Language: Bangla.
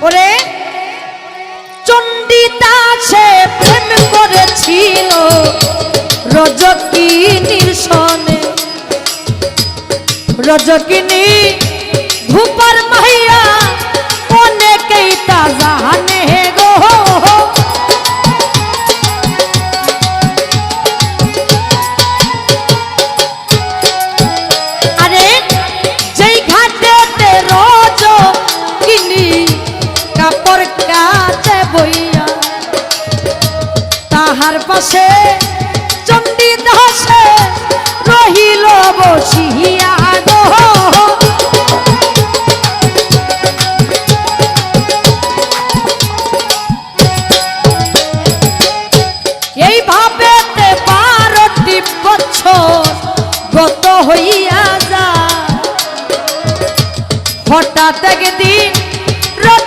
ওরে চণ্ডীতা সে প্রেম করেছিল রজকিনীর সনে, রজকিনী ধূপার মাইয়া অনেকেই তা জানে গো। আরে যেই ঘাটেতে রজকিনী কাপড় কাচে বইয়া, তাহার পাশে চণ্ডীদাসে রহিল বসিয়া গো।